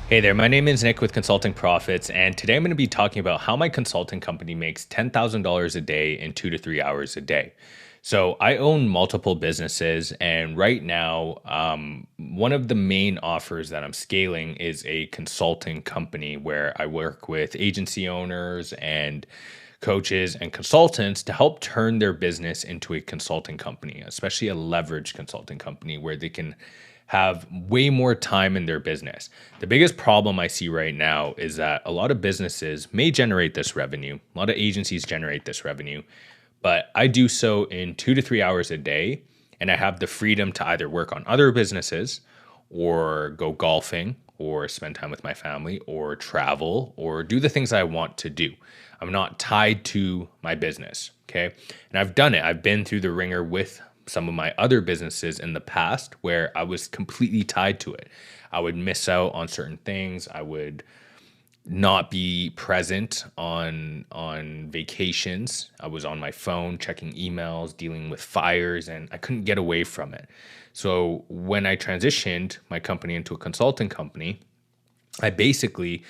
Hey there, my name is Nick with Consulting Profits, and today I'm going to be talking about how my consulting company makes $10,000 a day in 2 to 3 hours a day. So, I own multiple businesses, and right now, one of the main offers that I'm scaling is a consulting company where I work with agency owners and coaches and consultants to help turn their business into a consulting company, especially a leverage consulting company where they can have way more time in their business. The biggest problem I see right now is that a lot of businesses may generate this revenue, a lot of agencies generate this revenue, but I do so in 2 to 3 hours a day. And I have the freedom to either work on other businesses or go golfing or spend time with my family or travel or do the things I want to do. I'm not tied to my business. Okay. And I've done it. I've been through the ringer with some of my other businesses in the past where I was completely tied to it. I would miss out on certain things. I would not be present on vacations. I was on my phone checking emails, dealing with fires, and I couldn't get away from it. So when I transitioned my company into a consulting company, I basically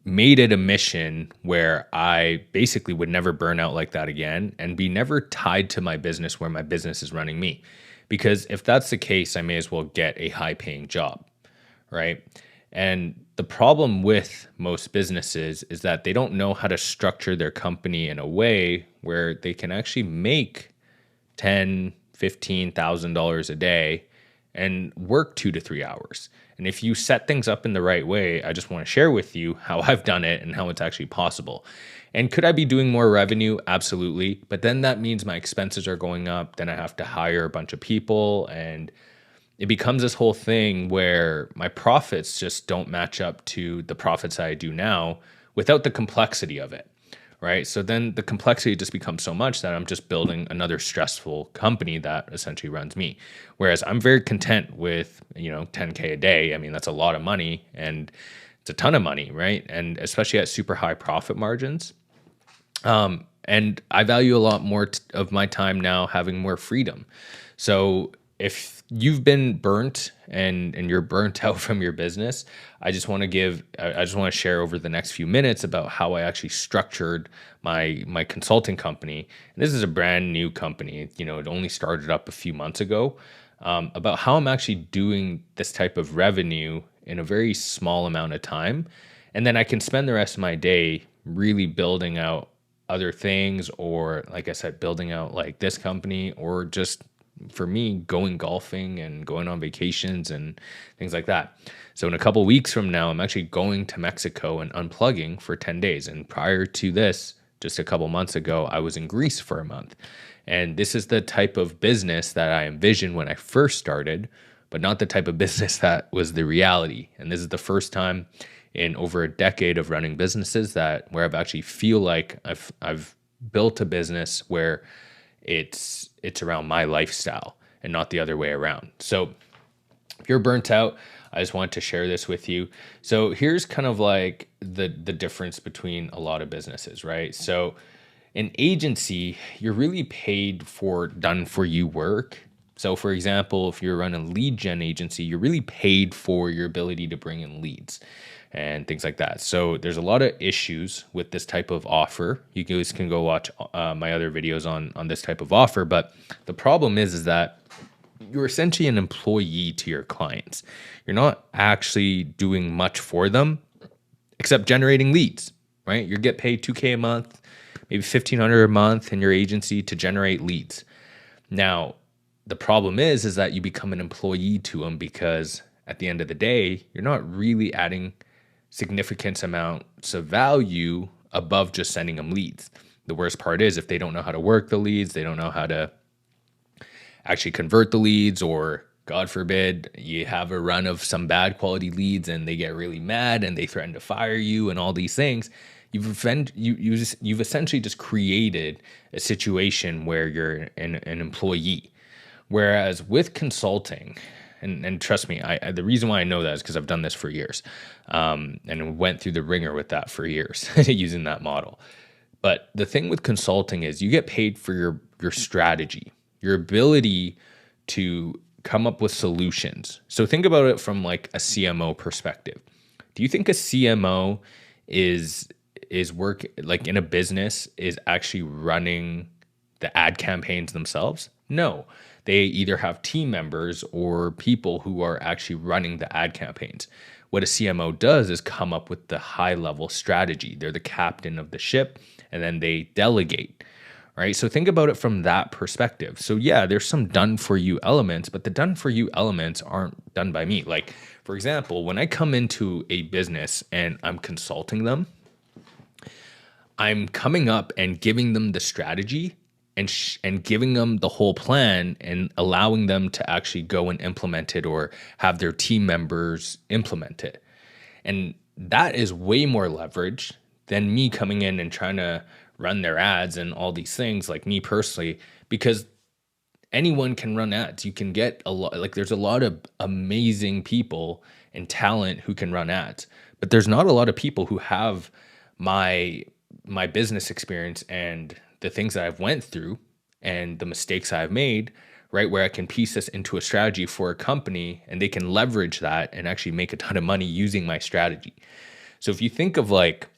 made it a mission where I basically would never burn out like that again and be never tied to my business where my business is running me. Because if that's the case, I may as well get a high paying job, right? And the problem with most businesses is that they don't know how to structure their company in a way where they can actually make 10, $15,000 a day and work 2 to 3 hours. And if you set things up in the right way, I just want to share with you how I've done it and how it's actually possible. And could I be doing more revenue? Absolutely. But then that means my expenses are going up. Then I have to hire a bunch of people. And it becomes this whole thing where my profits just don't match up to the profits I do now without the complexity of it. Right. So then the complexity just becomes so much that I'm just building another stressful company that essentially runs me. Whereas I'm very content with, 10K a day. I mean, that's a lot of money and it's a ton of money. Right. And especially at super high profit margins. And I value a lot more of my time now having more freedom. So if you've been burnt and you're burnt out from your business, I just want to share over the next few minutes about how I actually structured my consulting company. And this is a brand new company. It only started up a few months ago. About how I'm actually doing this type of revenue in a very small amount of time. And then I can spend the rest of my day really building out other things, or like I said, building out like this company, or just for me going golfing and going on vacations and things like that. So in a couple weeks from now, I'm actually going to Mexico and unplugging for 10 days. And prior to this, just a couple months ago, I was in Greece for a month. And this is the type of business that I envisioned when I first started, but not the type of business that was the reality. And this is the first time in over a decade of running businesses that where I've actually feel like I've built a business where it's around my lifestyle and not the other way around. So if you're burnt out, I just wanted to share this with you. So here's kind of like the difference between a lot of businesses, right? So an agency, you're really paid for done for you work. So for example, if you're running a lead gen agency, you're really paid for your ability to bring in leads and things like that. So there's a lot of issues with this type of offer. You guys can go watch my other videos on this type of offer. But the problem is that you're essentially an employee to your clients. You're not actually doing much for them except generating leads, right? You get paid 2K a month, maybe 1,500 a month in your agency to generate leads. Now, the problem is that you become an employee to them because at the end of the day, you're not really adding significant amounts of value above just sending them leads. The worst part is if they don't know how to work the leads, they don't know how to actually convert the leads, or God forbid, you have a run of some bad quality leads and they get really mad and they threaten to fire you and all these things. You've essentially just created a situation where you're an employee. Whereas with consulting, and trust me, the reason why I know that is because I've done this for years, and went through the ringer with that for years using that model. But the thing with consulting is you get paid for your strategy, your ability to come up with solutions. So think about it from like a CMO perspective. Do you think a CMO is work like in a business is actually running the ad campaigns themselves? No. They either have team members or people who are actually running the ad campaigns. What a CMO does is come up with the high level strategy. They're the captain of the ship and then they delegate. Right. So think about it from that perspective. So, yeah, there's some done for you elements, but the done for you elements aren't done by me. Like, for example, when I come into a business and I'm consulting them, I'm coming up and giving them the strategy and giving them the whole plan and allowing them to actually go and implement it or have their team members implement it. And that is way more leverage than me coming in and trying to run their ads and all these things, like me personally, because anyone can run ads. You can get a lot, like there's a lot of amazing people and talent who can run ads, but there's not a lot of people who have my business experience and the things that I've went through and the mistakes I've made, right? Where I can piece this into a strategy for a company and they can leverage that and actually make a ton of money using my strategy. So if you think of like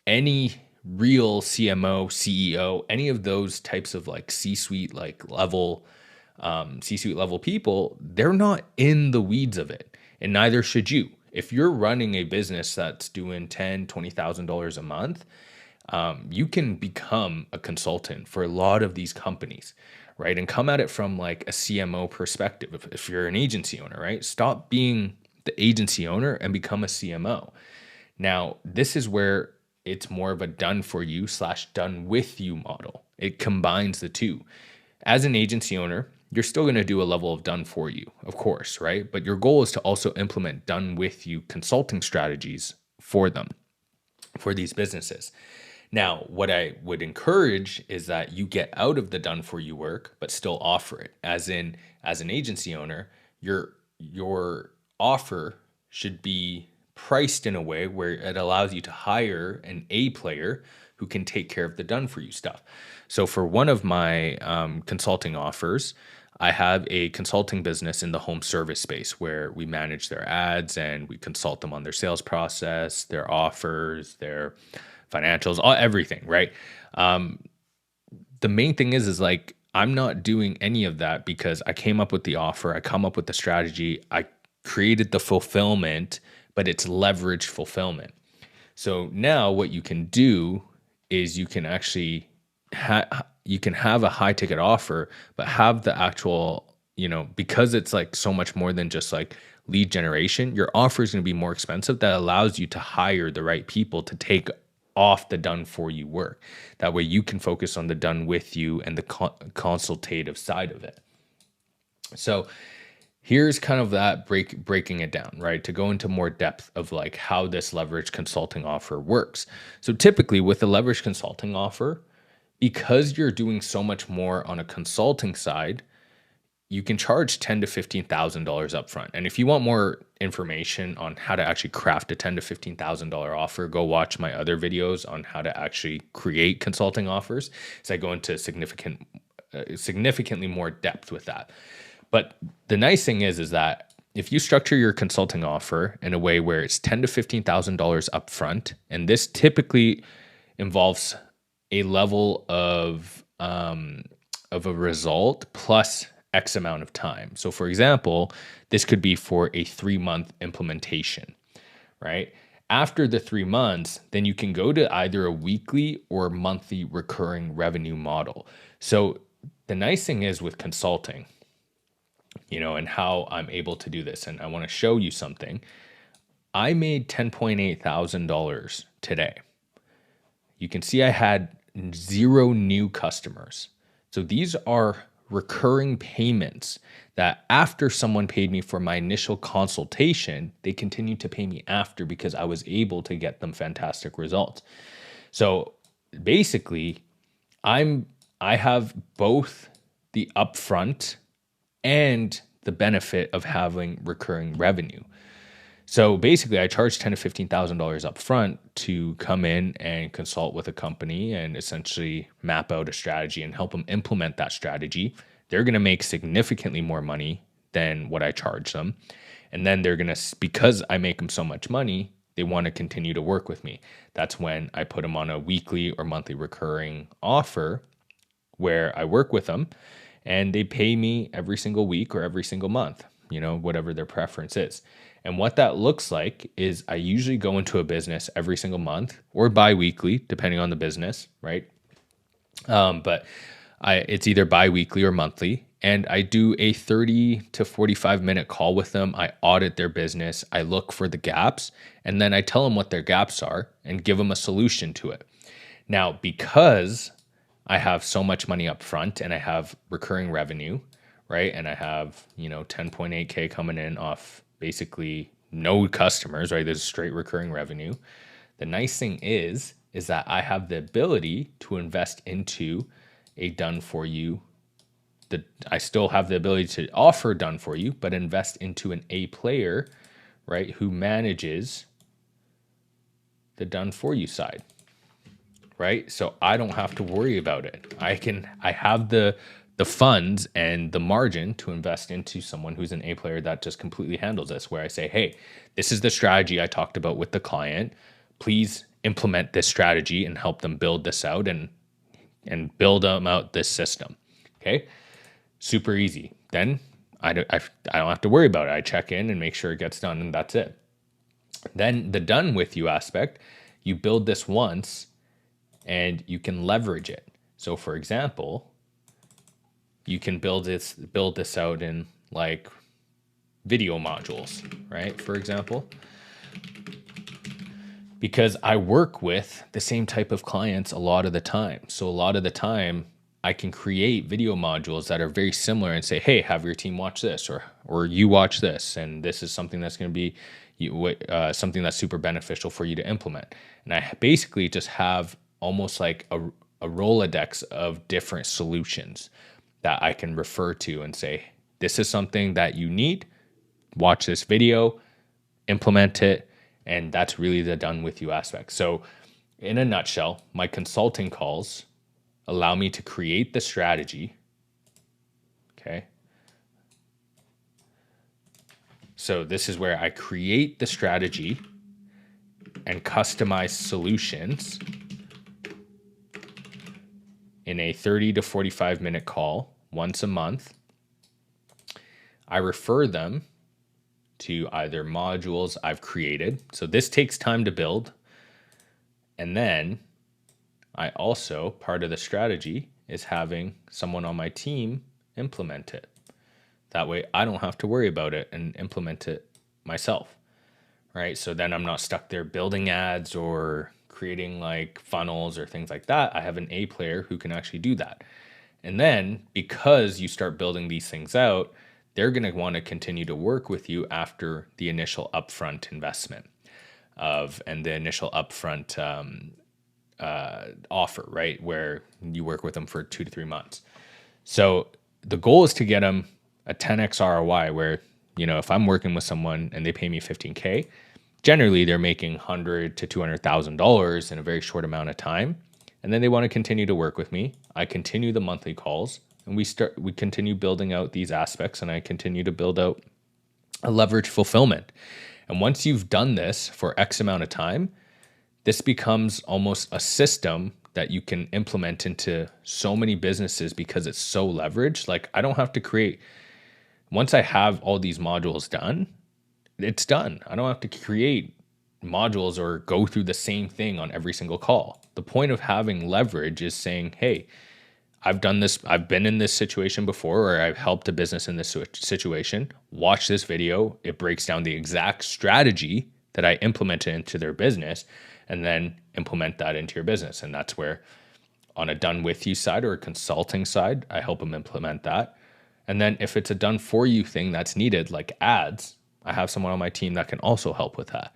any real CMO, CEO, any of those types of like C-suite level people, they're not in the weeds of it, and neither should you. If you're running a business that's doing $10,000, $20,000 a month, you can become a consultant for a lot of these companies, right? And come at it from like a CMO perspective. If you're an agency owner, right? Stop being the agency owner and become a CMO. Now, this is where it's more of a done for you / done with you model. It combines the two. As an agency owner, you're still going to do a level of done for you, of course, right? But your goal is to also implement done with you consulting strategies for them, for these businesses. Now, what I would encourage is that you get out of the done for you work, but still offer it. As an agency owner, your offer should be priced in a way where it allows you to hire an A player who can take care of the done for you stuff. So for one of my consulting offers, I have a consulting business in the home service space where we manage their ads and we consult them on their sales process, their offers, their financials, everything, right? The main thing is like, I'm not doing any of that because I came up with the offer, I come up with the strategy, I created the fulfillment, but it's leverage fulfillment. So now what you can do is you can actually you can have a high ticket offer, but have the actual, because it's like so much more than just like lead generation, your offer is going to be more expensive. That allows you to hire the right people to take off the done for you work. That way you can focus on the done with you and the consultative side of it. So here's kind of that breaking it down, right? To go into more depth of like how this leverage consulting offer works. So typically with a leverage consulting offer, because you're doing so much more on a consulting side, you can charge $10,000 to $15,000 upfront. And if you want more information on how to actually craft a $10,000 to $15,000 offer, go watch my other videos on how to actually create consulting offers. So I go into significantly more depth with that. But the nice thing is that if you structure your consulting offer in a way where it's $10,000 to $15,000 upfront, and this typically involves a level of a result plus X amount of time. So for example, this could be for a 3-month implementation, right? After the 3 months, then you can go to either a weekly or monthly recurring revenue model. So the nice thing is with consulting, and how I'm able to do this, and I want to show you something. I made $10,800 today. You can see I had 0 new customers. So these are recurring payments that after someone paid me for my initial consultation, they continued to pay me after because I was able to get them fantastic results. So basically, I have both the upfront and the benefit of having recurring revenue. So basically, I charge $10,000 to $15,000 up front to come in and consult with a company and essentially map out a strategy and help them implement that strategy. They're going to make significantly more money than what I charge them. And then they're going to, because I make them so much money, they want to continue to work with me. That's when I put them on a weekly or monthly recurring offer where I work with them and they pay me every single week or every single month, whatever their preference is. And what that looks like is I usually go into a business every single month or bi-weekly, depending on the business, right? But it's either bi-weekly or monthly. And I do a 30 to 45-minute call with them. I audit their business. I look for the gaps, and then I tell them what their gaps are and give them a solution to it. Now, because I have so much money up front and I have recurring revenue, right? And I have, 10.8K coming in off basically no customers, right? There's straight recurring revenue. The nice thing is that I have the ability to invest into a done for you. I still have the ability to offer done for you, but invest into an A player, right? Who manages the done for you side, right? So I don't have to worry about it. I have the funds and the margin to invest into someone who's an A player that just completely handles this, where I say, hey, this is the strategy I talked about with the client. Please implement this strategy and help them build this out and build them out this system. Okay. Super easy. Then I don't have to worry about it. I check in and make sure it gets done, and that's it. Then the done with you aspect, you build this once and you can leverage it. So for example, you can build this out in like video modules, right? For example, because I work with the same type of clients a lot of the time. So a lot of the time I can create video modules that are very similar and say, hey, have your team watch this, or you watch this. And this is something that's going to be something that's super beneficial for you to implement. And I basically just have almost like a Rolodex of different solutions that I can refer to and say, this is something that you need, watch this video, implement it. And that's really the done with you aspect. So in a nutshell, my consulting calls allow me to create the strategy. Okay. So this is where I create the strategy and customize solutions in a 30 to 45-minute call once a month. I refer them to either modules I've created. So this takes time to build. And then I also, part of the strategy is having someone on my team implement it. That way I don't have to worry about it and implement it myself, right? So then I'm not stuck there building ads or creating like funnels or things like that. I have an A player who can actually do that. And then because you start building these things out, they're going to want to continue to work with you after the initial upfront investment and the initial upfront offer, right? Where you work with them for 2 to 3 months. So the goal is to get them a 10x ROI where, if I'm working with someone and they pay me $15K, generally they're making $100,000 to $200,000 in a very short amount of time. And then they want to continue to work with me. I continue the monthly calls and we continue building out these aspects, and I continue to build out a leverage fulfillment. And once you've done this for X amount of time, this becomes almost a system that you can implement into so many businesses because it's so leveraged. Like I don't have to create, once I have all these modules done, it's done. I don't have to create modules or go through the same thing on every single call. The point of having leverage is saying, hey, I've done this. I've been in this situation before, or I've helped a business in this situation. Watch this video. It breaks down the exact strategy that I implemented into their business, and then implement that into your business. And that's where on a done with you side or a consulting side, I help them implement that. And then if it's a done for you thing that's needed, like ads, I have someone on my team that can also help with that.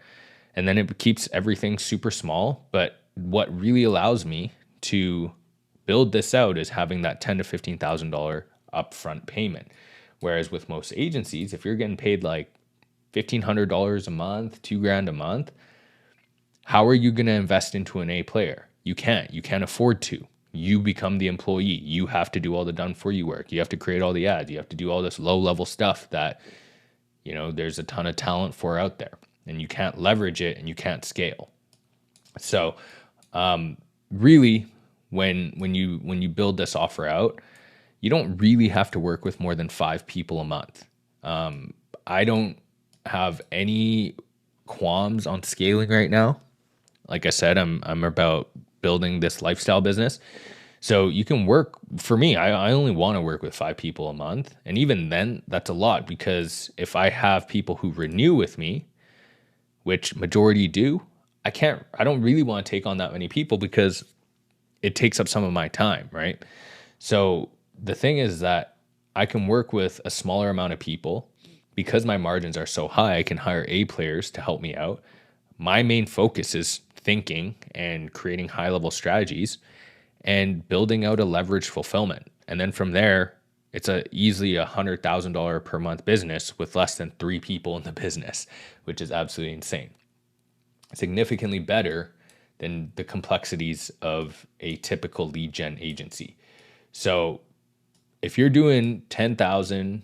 And then it keeps everything super small. But what really allows me to build this out is having that $10,000 to $15,000 upfront payment. Whereas with most agencies, if you're getting paid like $1,500 a month, $2,000 a month, how are you going to invest into an A player? You can't afford to. You become the employee. You have to do all the done for you work. You have to create all the ads. You have to do all this low level stuff that, there's a ton of talent for out there. and you can't leverage it and you can't scale. So really, when you build this offer out, you don't really have to work with more than 5 people a month. I don't have any qualms on scaling right now. Like I said, I'm about building this lifestyle business. So you can work for me. I only want to work with 5 people a month. And even then, that's a lot, because if I have people who renew with me, which majority do, I don't really want to take on that many people because it takes up some of my time, right? So the thing is that I can work with a smaller amount of people because my margins are so high. I can hire A players to help me out. My main focus is thinking and creating high level strategies and building out a leveraged fulfillment. And then from there, it's easily $100,000 per month business with less than 3 people in the business, which is absolutely insane. Significantly better than the complexities of a typical lead gen agency. So if you're doing 10,000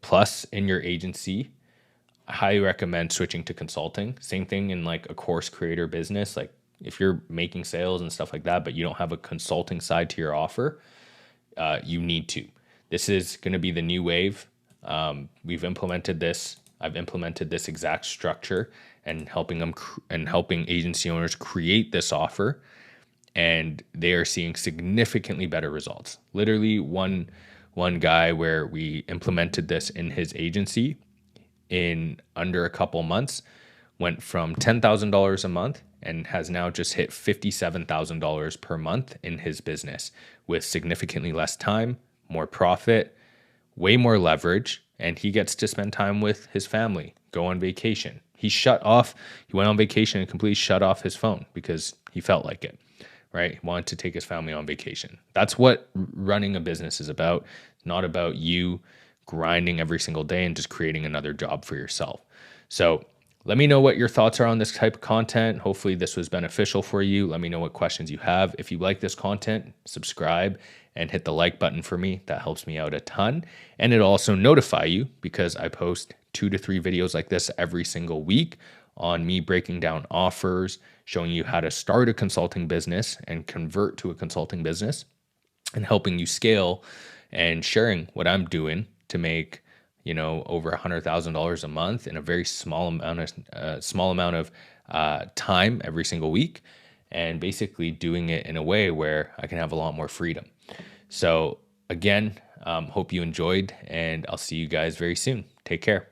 plus in your agency, I highly recommend switching to consulting. Same thing in like a course creator business. Like if you're making sales and stuff like that, but you don't have a consulting side to your offer, you need to. This is going to be the new wave. We've implemented this. I've implemented this exact structure and helping agency owners create this offer, and they are seeing significantly better results. Literally, one guy where we implemented this in his agency in under a couple months went from $10,000 a month and has now just hit $57,000 per month in his business with significantly less time, more profit, way more leverage, and he gets to spend time with his family, go on vacation. He went on vacation and completely shut off his phone because he felt like it, right? He wanted to take his family on vacation. That's what running a business is about. It's not about you grinding every single day and just creating another job for yourself. So let me know what your thoughts are on this type of content. Hopefully this was beneficial for you. Let me know what questions you have. If you like this content, subscribe and hit the like button for me. That helps me out a ton. And it'll also notify you because I post 2 to 3 videos like this every single week on me breaking down offers, showing you how to start a consulting business and convert to a consulting business, and helping you scale, and sharing what I'm doing to make over $100,000 a month in a very small amount of time every single week, and basically doing it in a way where I can have a lot more freedom. So again, hope you enjoyed, and I'll see you guys very soon. Take care.